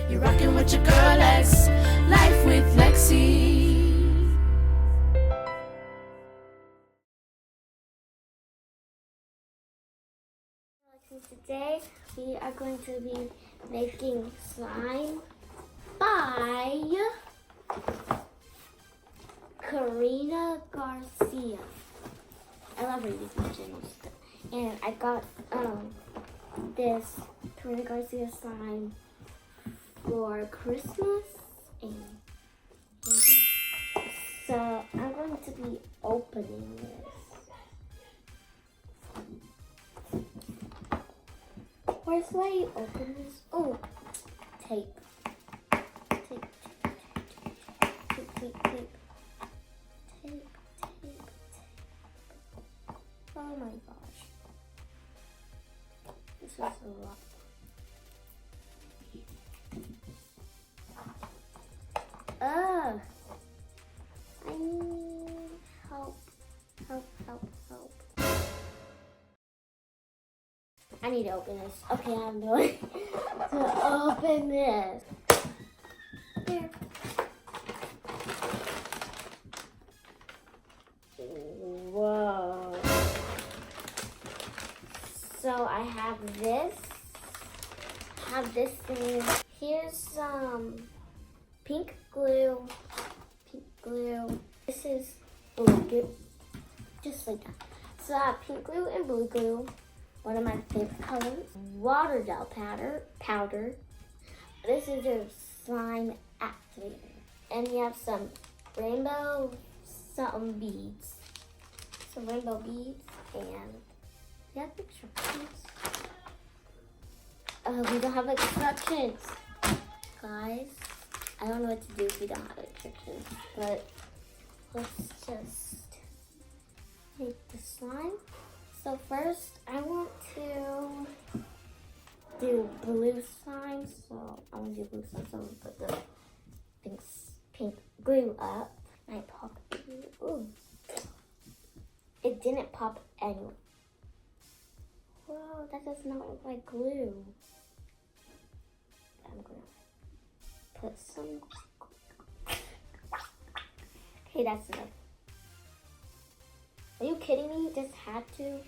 You're rocking with your girl Lex. Life with Lexi. Today we are going to be making slime by Karina Garcia. I love her YouTube channel. And I got this Karina Garcia slime for Christmas. And so I'm going to be opening this. Where's the way you open this? Oh, tape. Tape. Oh my gosh. This is a lot. I need help. I need to open this. Okay, I'm going to open this. Here. Whoa. So I have this. Thing. Here's some pink glue. This is blue glue. Just like that. So I have pink glue and blue glue. One of my favorite colors. Water gel powder. This is a slime activator. And you have some rainbow beads. Some rainbow beads. And we have instructions. We don't have instructions. Guys, I don't know what to do if we don't have instructions. But let's just make the slime. So first, I want to do blue slime. So I'm gonna do blue slime. So I'm gonna put the pink glue up. I pop it. Ooh, it didn't pop anyway. Whoa, that does not look like glue. I'm gonna put some. Okay, that's enough. Are you kidding me? Just had to.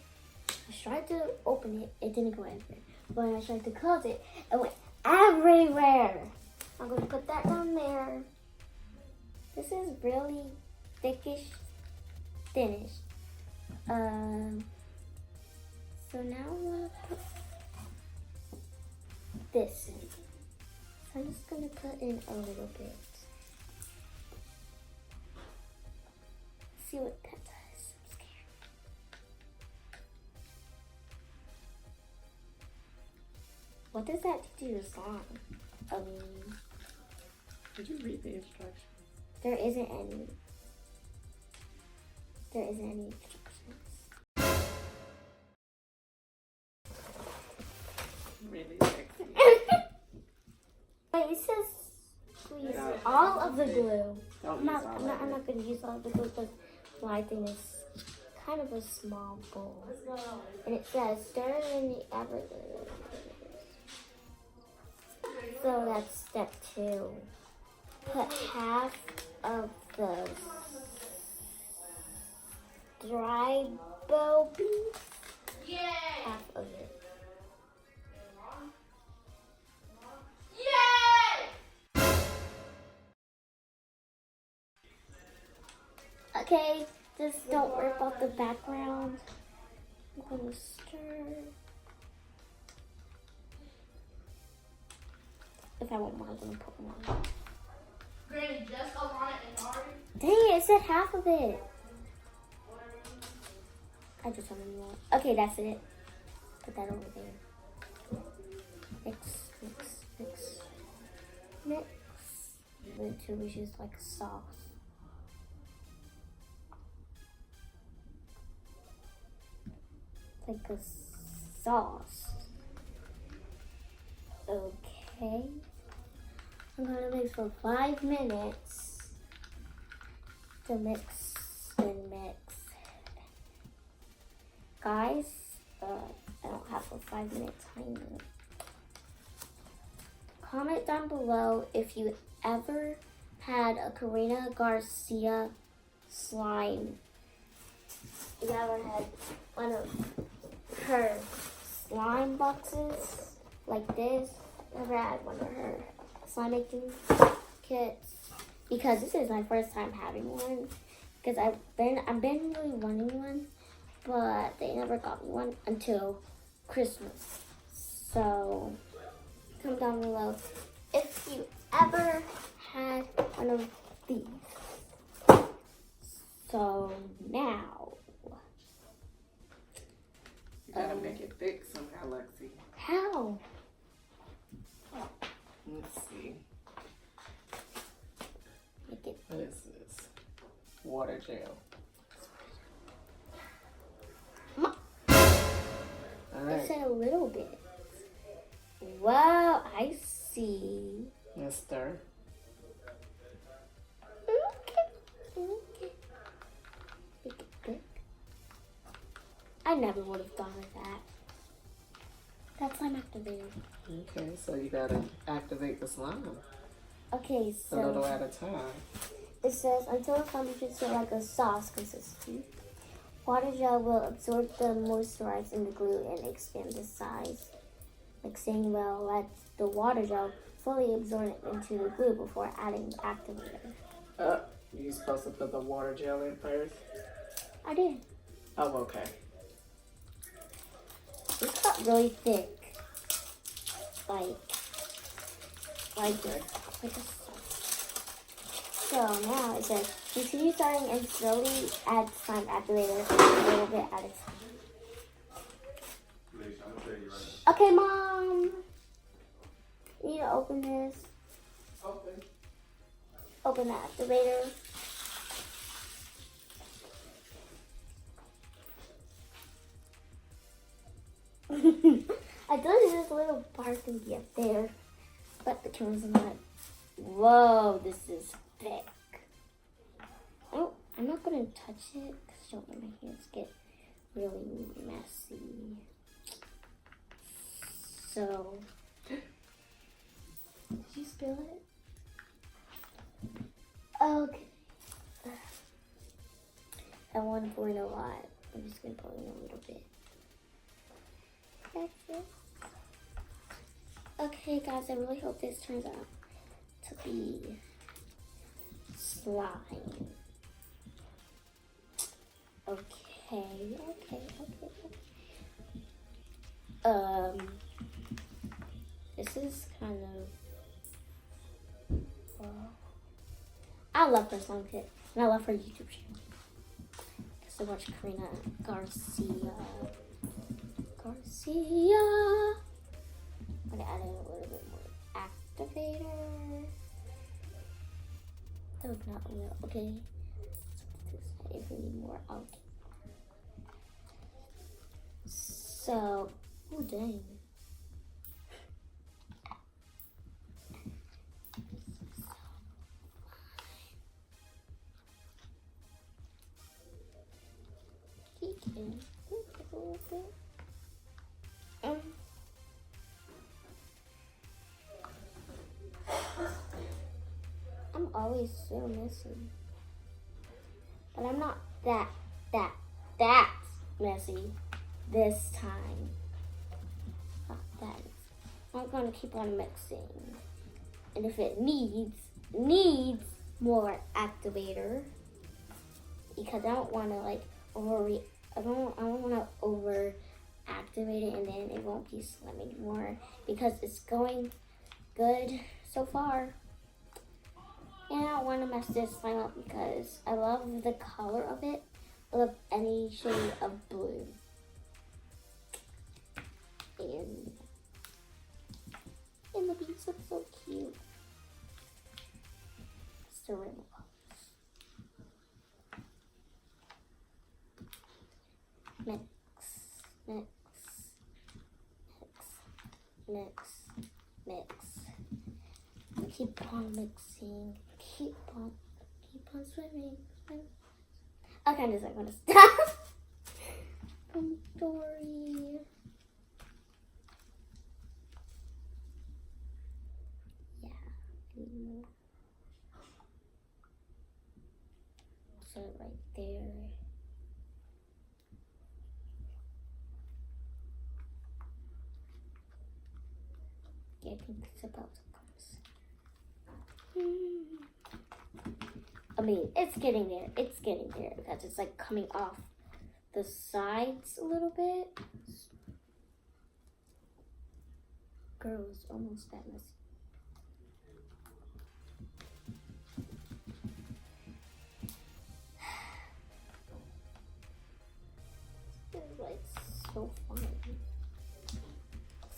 I tried to open it, it didn't go anywhere. When I tried to close it, it went everywhere. I'm going to put that down there. This is really thinnish. So now I'm going to put this in. So I'm just going to put in a little bit. See what that does. What does that do to the slime? Did you read the instructions? There isn't any. Instructions. Really sexy. Wait, it says squeeze all of the glue. Don't I'm not going to use all of the glue because my thing is kind of a small bowl. And it says stir in the everything. So that's step 2. Put half of the dry bow beads. Yeah. Half of it. Yeah. Okay, just don't rip off the background. I'm gonna stir. If I want more, I'm gonna put more. Granny, just go on it and already. Dang it said half of it. I just want more. Okay, that's it. Put that over there. Mix. The two is just like sauce. Like a sauce. Okay. I'm gonna mix for 5 minutes to mix and mix. Guys, I don't have a 5-minute timer. comment down below if you ever had a Karina Garcia slime. You ever had one of her slime boxes like this? Never had one of her slime making kits, because this is my first time having one. Because I've been really wanting one, but they never got me one until Christmas. So comment down below if you ever had one of these. So now, You gotta make it thick somehow, Lexi. how? Let's see. Make it. What is this? Water gel. Ma- All I right. said a little bit. Wow, I see. Let's stir. Okay. Make it thick. I never would have thought of that. That's slime activator. Okay, so you gotta activate the slime Okay, a little so at a time. it says until the foundation is like a sauce consistency. Water gel will absorb the moisturize in the glue and expand the size. Mixing well lets the water gel fully absorb into the glue before adding the activator. You supposed to put the water gel in first? I did. Oh, okay. This got really thick. Like this. Like this. So now it says continue starting and slowly add slime activator a little bit at a time. Okay, Mom. You need to open this. Open. Open the activator. I thought this little part can be up there, but the camera's not. Whoa, this is thick. Oh, I'm not gonna touch it because I don't want my hands get really messy. So, did you spill it? Okay. I want to pour in a lot. I'm just gonna pour in a little bit. That's it. Okay, guys, I really hope this turns out to be slime. Okay. This is kind of. I love her slime kit, and I love her YouTube channel. Because I watch Karina Garcia. I'm gonna add in a little bit more activator. That was not real. Okay. If we need more, okay. So, oh dang. I'm always so messy. But I'm not that messy this time. Not that. I'm gonna keep on mixing. And if it needs more activator, because I don't wanna like I don't wanna over activate it and then it won't be slime anymore, because it's going good so far. And I don't want to mess this slime up because I love the color of it. I love any shade of blue. And the beads look so cute. It's the rainbow colors. Mix. Keep on mixing. Keep on swimming. Okay, I'm just not gonna stop. I'm sorry. more. So right there. Yeah, I think it's about to come. I mean, it's getting there. It's getting there because it's like coming off the sides a little bit. Girl, it's almost that messy. It's like so fun.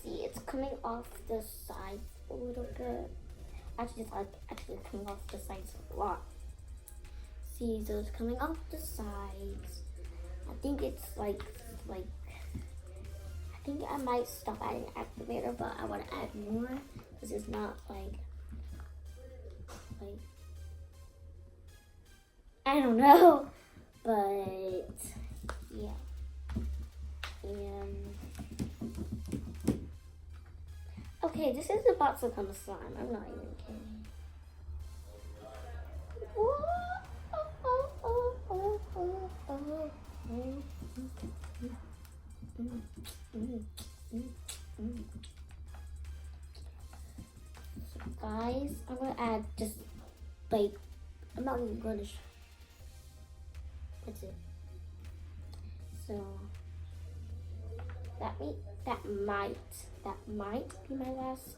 See, it's coming off the sides a little bit. Actually, it's like actually coming off the sides a lot. See, so it's coming off the sides. I think it's like I think I might stop adding activator, but I want to add more because it's not like I don't know, but yeah. And okay, this is about to become a slime. I'm not even kidding. So guys, I'm gonna add just like I'm not even gonna. That's it. So that might be my last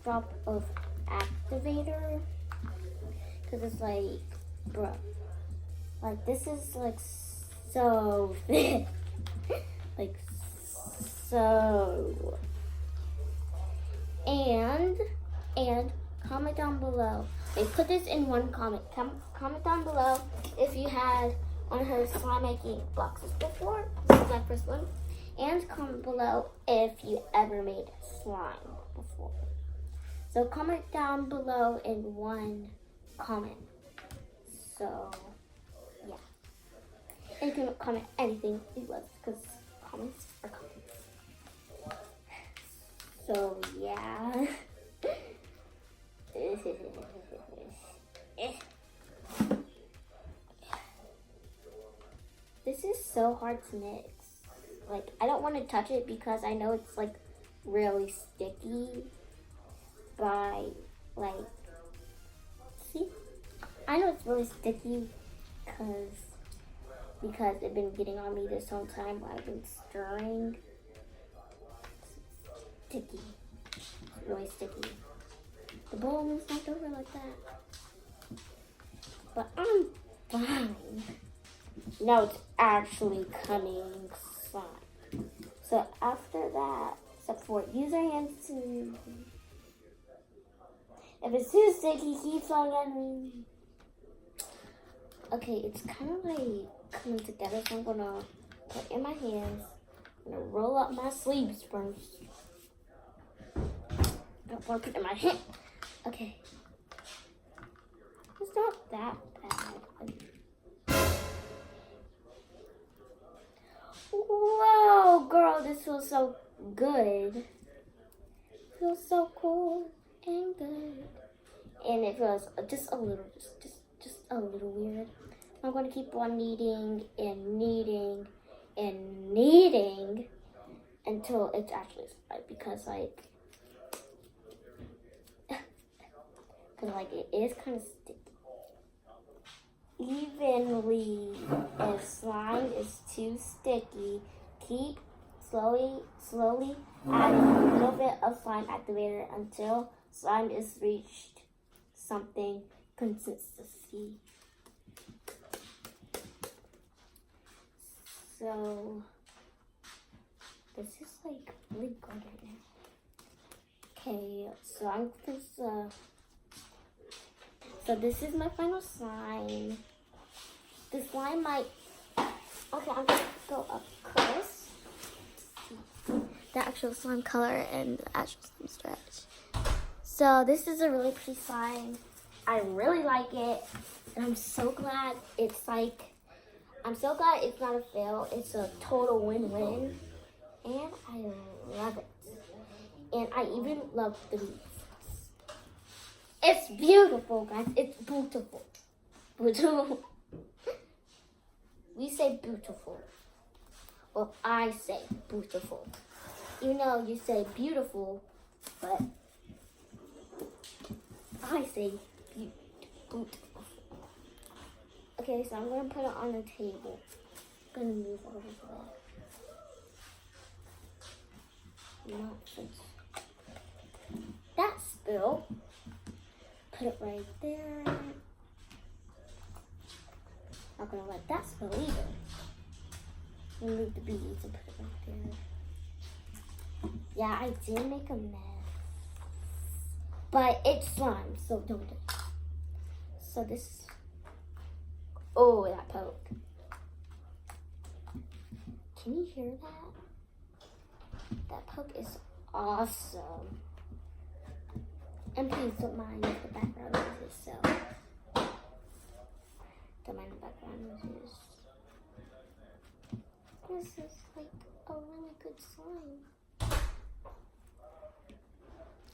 drop of activator, because it's like, bro, like this is like so thick, like so. And comment down below. They put this in one comment. Comment down below if you had one of her slime making boxes before. This is my first one. And comment below if you ever made slime before. So comment down below in one comment. So yeah. And you can comment anything you love because comments are comments. So yeah. This is so hard to mix. Like, I don't want to touch it because I know it's like really sticky. By like, see, I know it's really sticky because it's been getting on me this whole time while I've been stirring. It's sticky, it's really sticky. The bowl is knocked over like that, but I'm fine. Now it's actually coming slime. So after that, except for use your hands to. If it's too sticky, keep on. Okay, it's kind of like coming together, so I'm gonna put in my hands. I'm gonna roll up my sleeves first. I'm gonna put it in my hand. Okay. It's not that bad. Whoa, girl, this feels so good. Feels so cool and good. And it feels just a little, just a little weird. I'm going to keep on kneading and kneading and kneading until it's actually slide, because like it is kind of sticky. Evenly, if slime is too sticky, keep slowly adding a little bit of slime activator until slime is reached something consistency. So this is like really good right now. Okay, so I'm just so this is my final slime. The slime might. Okay, I'm gonna go up close. The actual slime color and the actual slime stretch. So this is a really pretty slime. I really like it, and I'm so glad it's like. I'm so glad it's not a fail. It's a total win-win, and I love it. And I even love the leaves. It's beautiful, guys. It's beautiful. Beautiful. We say beautiful. Well, I say beautiful. Even though you say beautiful, but I say beautiful. Okay, so I'm going to put it on the table. I'm going to move over there. Nonsense. That spill. Put it right there. Not going to let that spill either. Remove the beads and put it right there. Yeah, I did make a mess. But it's slime, so don't do it. So this. Oh, that poke. Can you hear that? That poke is awesome. And please don't mind if the background noises, so. Don't mind the background noises. This is like a really good slime.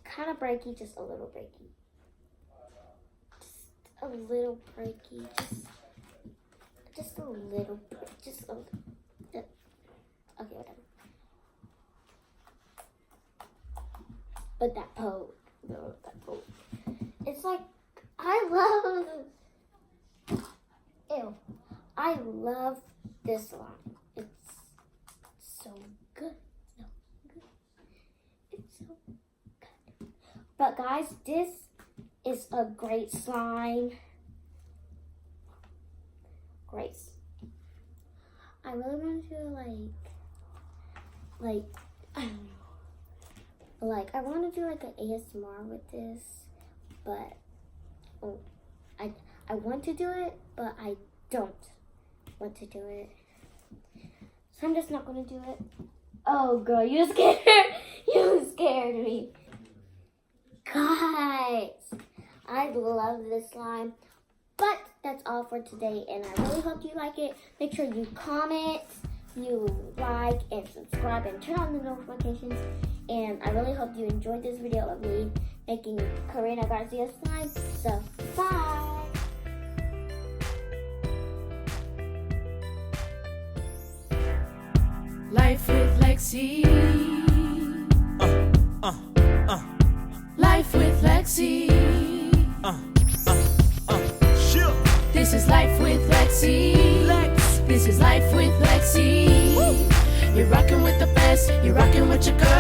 Kind of breaky, just a little breaky. Just a little breaky. Just a little. Just a little. Okay, whatever. But that poke. No, that poke. It's like, I love. Ew. I love this slime. It's so good. So good. It's so good. But guys, this is a great slime. Great. I really want to like, I don't know. Like, I want to do like an ASMR with this, but I want to do it, but I don't want to do it. So I'm just not going to do it. Oh, girl, you scared. You scared me. Guys, I love this slime. But that's all for today, and I really hope you like it. Make sure you comment, you like, and subscribe, and turn on the notifications. And I really hope you enjoyed this video of me making Karina Garcia slime. So, bye! Life with Lexi. Life with Lexi. This is life with Lexi. This is life with Lexi. You're rocking with the best. You're rocking with your girl.